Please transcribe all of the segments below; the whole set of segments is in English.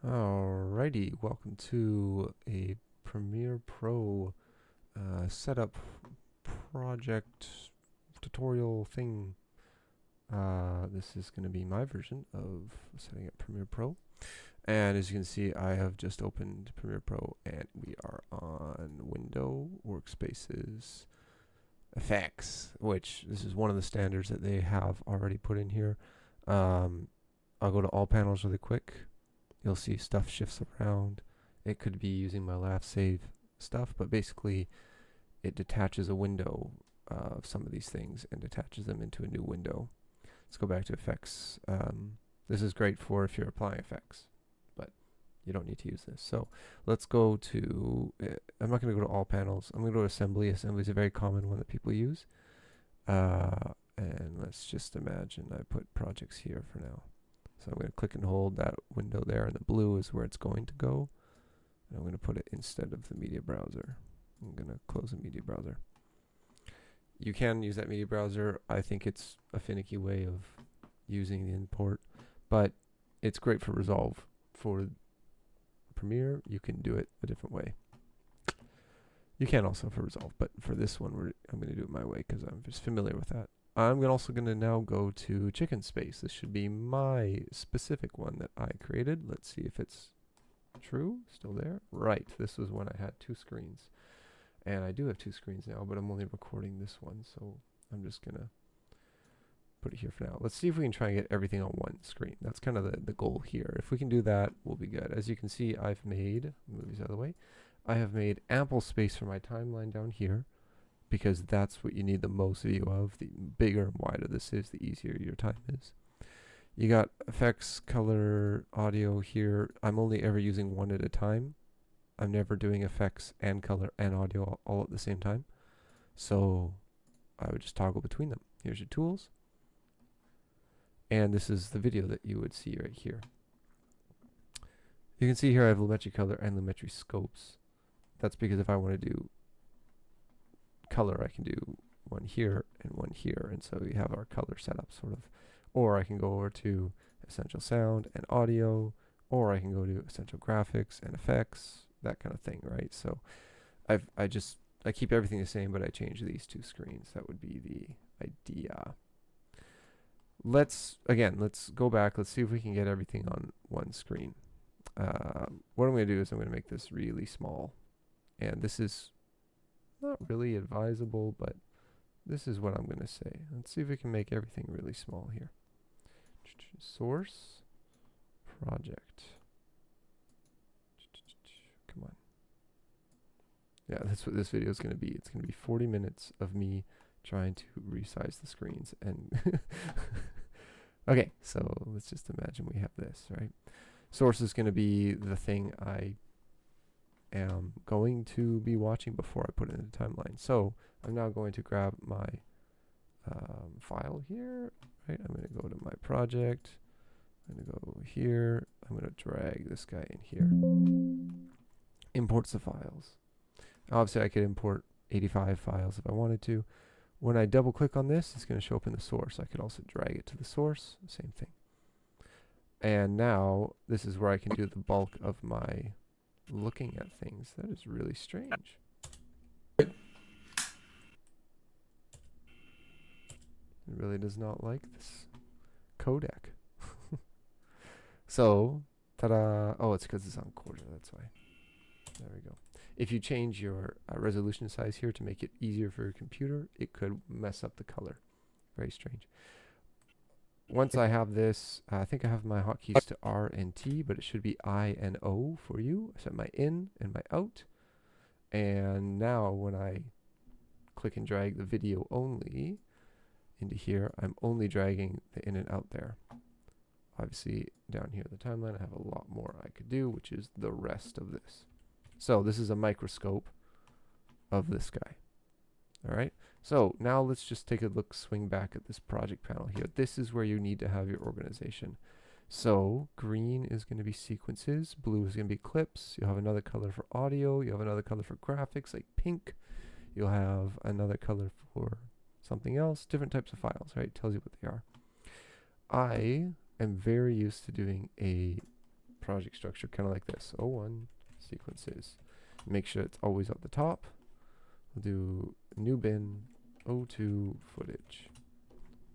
Alrighty, welcome to a Premiere Pro setup project tutorial thing. This is going to be my version of setting up Premiere Pro. And as you can see, I have just opened Premiere Pro and we are on Window, Workspaces, Effects, which this is one of the standards that they have already put in here. I'll go to all panels really quick. You'll see stuff shifts around. It could be using my last save stuff, but basically it detaches a window of some of these things and detaches them into a new window. Let's go back to effects. This is great for if you're applying effects, but you don't need to use this. So let's go to, I'm not going to go to all panels. I'm going to go to assembly. Assembly is a very common one that people use. And let's just imagine I put projects here for now. So I'm going to click and hold that window there, and the blue is where it's going to go. And I'm going to put it instead of the media browser. I'm going to close the media browser. You can use that media browser. I think it's a finicky way of using the import, but it's great for Resolve. For Premiere, you can do it a different way. You can also for Resolve, but for this one, I'm going to do it my way because I'm just familiar with that. I'm also going to now go to Chicken Space. This should be my specific one that I created. Let's see if it's true. Still there? Right. This was when I had two screens. And I do have two screens now, but I'm only recording this one. So I'm just going to put it here for now. Let's see if we can try and get everything on one screen. That's kind of the goal here. If we can do that, we'll be good. As you can see, I've made, move these out of the way, I have made ample space for my timeline down here, because that's what you need the most view of. The bigger and wider this is, the easier your time is. You got effects, color, audio here. I'm only ever using one at a time. I'm never doing effects and color and audio all at the same time. So I would just toggle between them. Here's your tools. And this is the video that you would see right here. You can see here I have Lumetri color and Lumetri scopes. That's because if I want to do color, I can do one here and one here, and so we have our color setup sort of. Or I can go over to essential sound and audio, or I can go to essential graphics and effects, that kind of thing, right? So I keep everything the same, but I change these two screens. That would be the idea. Let's go back. Let's see if we can get everything on one screen. What I'm going to do is I'm going to make this really small, and this is not really advisable, but this is what I'm going to say. Let's see if we can make everything really small here. Source, project. Come on. Yeah, that's what this video is going to be. It's going to be 40 minutes of me trying to resize the screens. And okay, so let's just imagine we have this, right? Source is going to be the thing I am going to be watching before I put it in the timeline. So I'm now going to grab my file here, right? I'm going to go to my project. I'm going to go here. I'm going to drag this guy in here. Imports the files. Obviously, I could import 85 files if I wanted to. When I double click on this, it's going to show up in the source. I could also drag it to the source, same thing. And now this is where I can do the bulk of my looking at things. That is really strange. It really does not like this codec. So, ta-da! Oh, it's because it's on quarter, that's why. There we go. If you change your resolution size here to make it easier for your computer, it could mess up the color. Very strange. Once I have this, I think I have my hotkeys to R and T, but it should be I and O for you. I set my in and my out. And now when I click and drag the video only into here, I'm only dragging the in and out there. Obviously, down here in the timeline, I have a lot more I could do, which is the rest of this. So this is a microscope of this guy. All right. So now let's just take a look, swing back at this project panel here. This is where you need to have your organization. So green is going to be sequences. Blue is going to be clips. You'll have another color for audio. You'll have another color for graphics, like pink. You'll have another color for something else. Different types of files, right? Tells you what they are. I am very used to doing a project structure kind of like this. O1 sequences. Make sure it's always at the top. We'll do new bin O2 footage.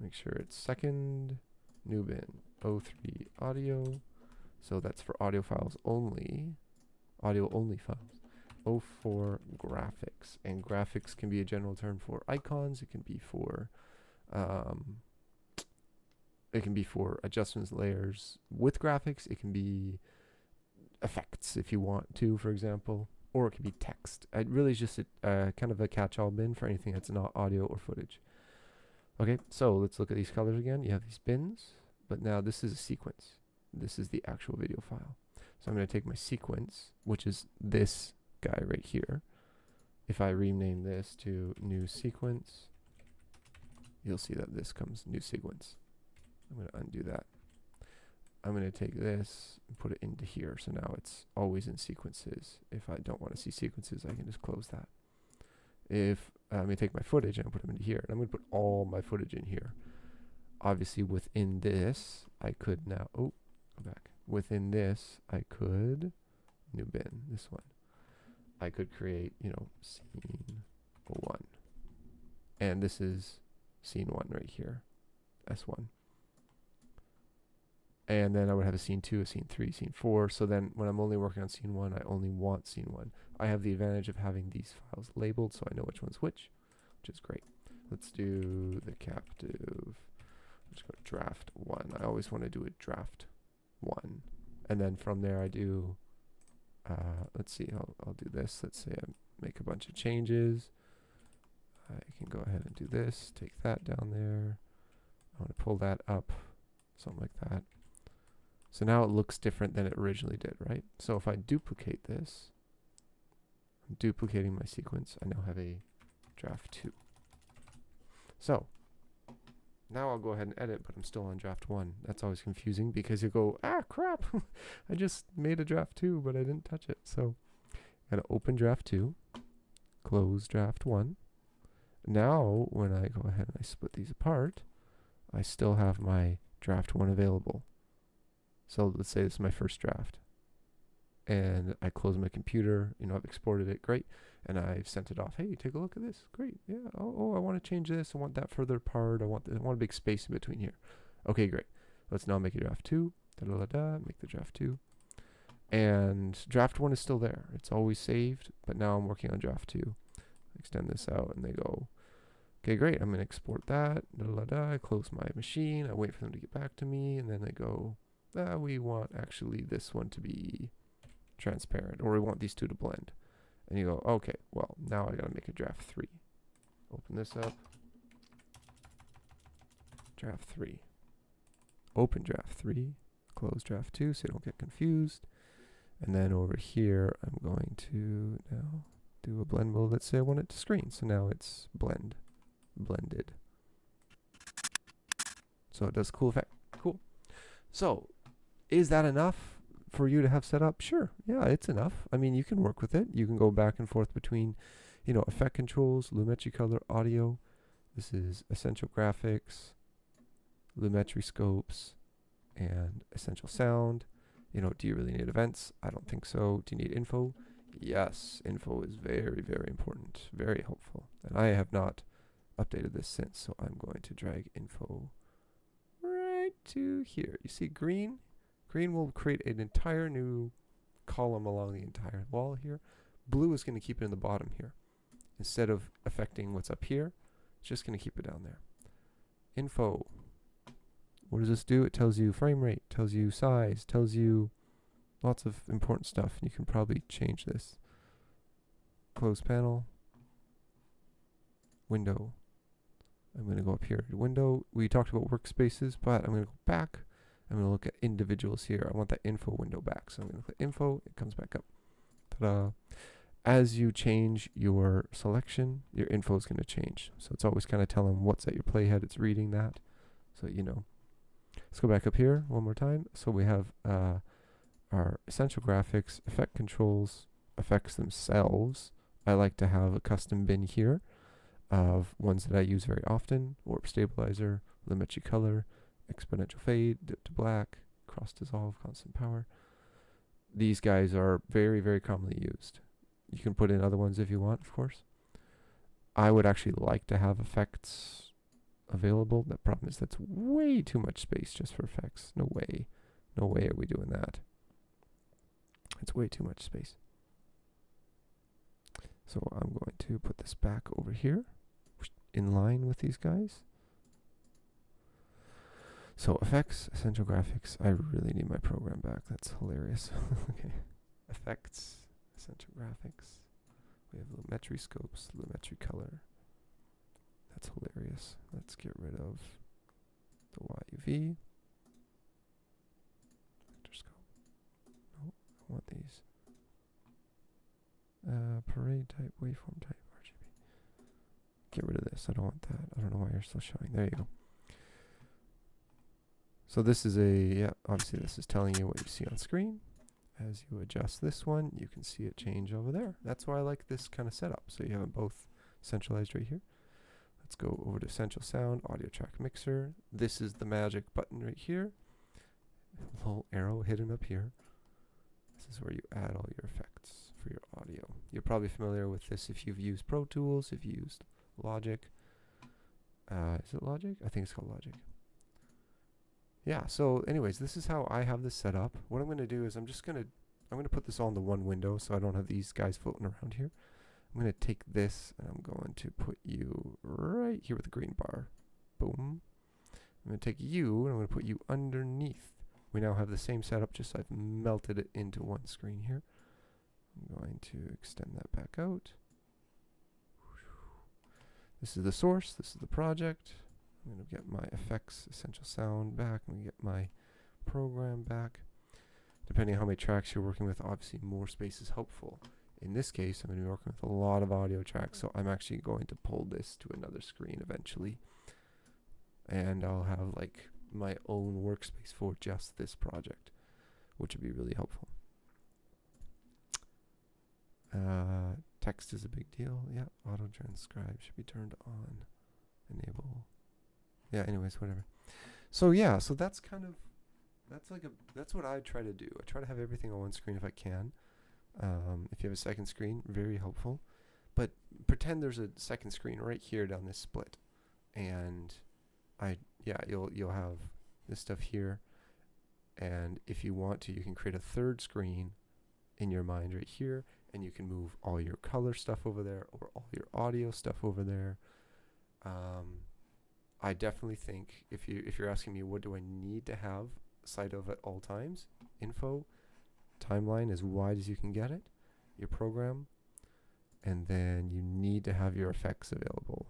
Make sure it's second, new bin O3 audio. So that's for audio files only, audio only files. O4 graphics, and graphics can be a general term for icons. It can be for adjustments layers with graphics. It can be effects if you want to, for example, or it can be text. It really is just a kind of a catch-all bin for anything that's not audio or footage. Okay, so let's look at these colors again. You have these bins, but now this is a sequence. This is the actual video file. So I'm going to take my sequence, which is this guy right here. If I rename this to new sequence, you'll see that this comes new sequence. I'm going to undo that. I'm going to take this and put it into here. So now it's always in sequences. If I don't want to see sequences, I can just close that. If I'm going to take my footage and put them into here, and I'm going to put all my footage in here. Obviously within this, I could now, go back. Within this, I could, new bin, this one. I could create, scene 1. And this is scene 1 right here, S1. And then I would have a scene 2, a scene 3, scene 4. So then when I'm only working on scene 1, I only want scene 1. I have the advantage of having these files labeled so I know which one's which is great. Let's do the captive. Let's go draft 1. I always want to do a draft 1. And then from there I do, let's see, I'll do this. Let's say I make a bunch of changes. I can go ahead and do this, take that down there. I want to pull that up, something like that. So now it looks different than it originally did, right? So if I duplicate this, I'm duplicating my sequence. I now have a draft 2. So now I'll go ahead and edit, but I'm still on draft 1. That's always confusing because you go, crap, I just made a draft 2, but I didn't touch it. So I gotta open draft 2, close draft 1. Now when I go ahead and I split these apart, I still have my draft 1 available. So let's say this is my first draft. And I close my computer, I've exported it, great. And I've sent it off. Hey, take a look at this. Great. Yeah. Oh, I want to change this. I want that further apart. I want a big space in between here. Okay, great. Let's now make a draft 2. Make the draft 2. And draft 1 is still there. It's always saved, but now I'm working on draft 2. Extend this out and they go, okay, great. I'm going to export that. I close my machine. I wait for them to get back to me. And then they go, we want actually this one to be transparent, or we want these two to blend. And you go, okay, well, now I gotta make a draft 3. Open this up. Draft 3. Open draft 3. Close draft 2 so you don't get confused. And then over here, I'm going to now do a blend mode. Let's say I want it to screen. So now it's blended. So it does a cool effect. Cool. So is that enough for you to have set up? Sure. Yeah, it's enough. I mean, you can work with it. You can go back and forth between, effect controls, Lumetri color, audio. This is essential graphics, Lumetri scopes, and essential sound. Do you really need events? I don't think so. Do you need info? Yes. Info is very, very important. Very helpful. And I have not updated this since, so I'm going to drag info right to here. You see green? Green will create an entire new column along the entire wall here. Blue is going to keep it in the bottom here. Instead of affecting what's up here, it's just going to keep it down there. Info. What does this do? It tells you frame rate, tells you size, tells you lots of important stuff. You can probably change this. Close panel. Window. I'm going to go up here to window. We talked about workspaces, but I'm going to go back. I'm going to look at individuals here. I want that info window back. So I'm going to click info. It comes back up. Ta-da. As you change your selection, your info is going to change. So it's always kind of telling what's at your playhead. It's reading that. So Let's go back up here one more time. So we have our essential graphics, effect controls, effects themselves. I like to have a custom bin here of ones that I use very often. Warp stabilizer, Lumetri color, exponential fade, dip to black, cross dissolve, constant power. these guys are very, very commonly used. You can put in other ones if you want, of course. I would actually like to have effects available. The problem is that's way too much space just for effects. No way. No way are we doing that. It's way too much space. So I'm going to put this back over here in line with these guys. So effects, essential graphics. I really need my program back. That's hilarious. Okay. Effects, essential graphics. We have lumetri scopes, lumetri color. That's hilarious. Let's get rid of the YUV. Vector scope. No, I want these. Parade type, waveform type, RGB. Get rid of this. I don't want that. I don't know why you're still showing. There you go. So this is obviously this is telling you what you see on screen. As you adjust this one, you can see it change over there. That's why I like this kind of setup. So you have them both centralized right here. Let's go over to Essential Sound, Audio Track Mixer. This is the magic button right here. A little arrow hidden up here. This is where you add all your effects for your audio. You're probably familiar with this if you've used Pro Tools, if you used Logic. Is it Logic? I think it's called Logic. Yeah, so anyways, this is how I have this set up. What I'm going to do is I'm going to put this all into one window so I don't have these guys floating around here. I'm going to take this and I'm going to put you right here with the green bar. Boom. I'm going to take you and I'm going to put you underneath. We now have the same setup, just I've melted it into one screen here. I'm going to extend that back out. This is the source, this is the project. I'm going to get my effects, essential sound back. I'm going to get my program back. Depending on how many tracks you're working with, obviously more space is helpful. In this case, I'm going to be working with a lot of audio tracks, so I'm actually going to pull this to another screen eventually. And I'll have like my own workspace for just this project, which would be really helpful. Text is a big deal. Yeah, auto transcribe should be turned on. Enable. Yeah, anyways, whatever. So yeah, so that's kind of, that's what I try to do. I try to have everything on one screen if I can. If you have a second screen, very helpful. But pretend there's a second screen right here down this split. And you'll have this stuff here. And if you want to, you can create a third screen in your mind right here. And you can move all your color stuff over there or all your audio stuff over there. I definitely think if you're asking me what do I need to have sight of at all times, info, timeline as wide as you can get it, your program, and then you need to have your effects available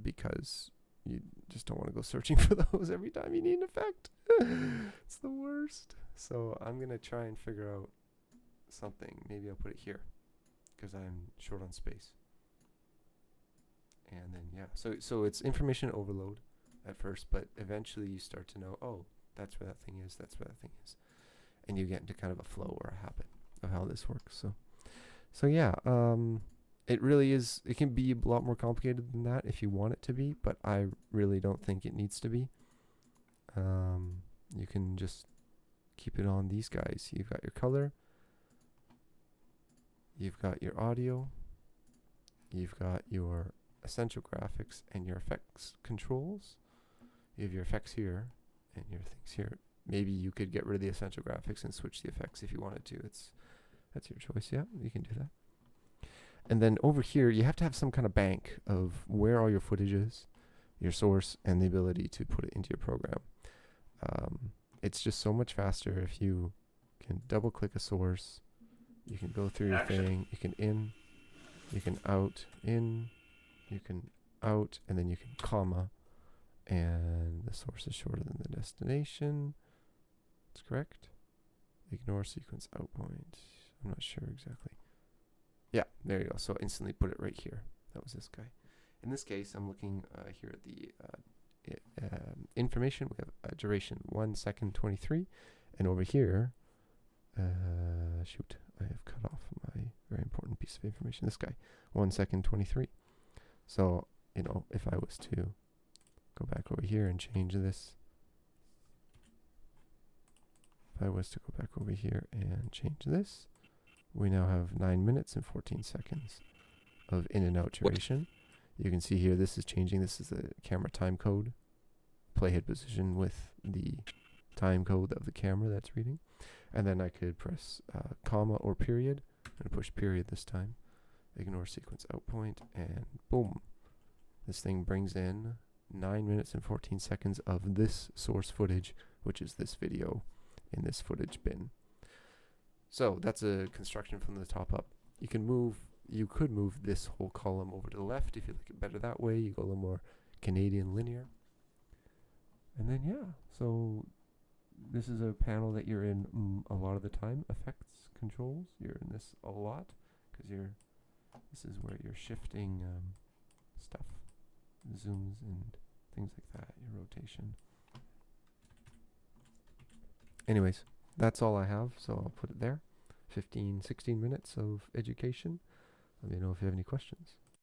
because you just don't want to go searching for those every time you need an effect. It's the worst. So I'm going to try and figure out something. Maybe I'll put it here because I'm short on space. And then, yeah, so it's information overload at first, but eventually you start to know, oh, that's where that thing is, that's where that thing is. And you get into kind of a flow or a habit of how this works. So yeah, it really is, it can be a lot more complicated than that if you want it to be, but I really don't think it needs to be. You can just keep it on these guys. You've got your color, you've got your audio, you've got your essential graphics and your effects controls. You have your effects here and your things here. Maybe you could get rid of the essential graphics and switch the effects if you wanted to. That's your choice. Yeah, you can do that. And then over here, you have to have some kind of bank of where all your footage is, your source, and the ability to put it into your program. It's just so much faster if you can double click a source. You can go through your thing. You can in, you can out, in, you can out, and then you can comma, and the source is shorter than the destination. That's correct. Ignore sequence out point. I'm not sure exactly. Yeah, there you go. So instantly put it right here. That was this guy. In this case, I'm looking here at the information. We have a duration 1 second 23, and over here, shoot, I have cut off my very important piece of information. This guy, 1 second 23. So, you know, if I was to go back over here and change this if I was to go back over here and change this, we now have 9 minutes and 14 seconds of in and out duration. You can see here this is changing. This is the camera time code, playhead position with the time code of the camera that's reading. And then I could press comma or period. I'm going to push period this time. Ignore sequence out point, and boom. This thing brings in 9 minutes and 14 seconds of this source footage, which is this video in this footage bin. So that's a construction from the top up. You could move this whole column over to the left if you like it better that way. You go a little more Canadian linear. And then yeah, so this is a panel that you're in a lot of the time. Effects, controls, you're in this a lot because this is where you're shifting stuff, zooms and things like that, your rotation. Anyways, that's all I have, so I'll put it there. 15, 16 minutes of education. Let me know if you have any questions.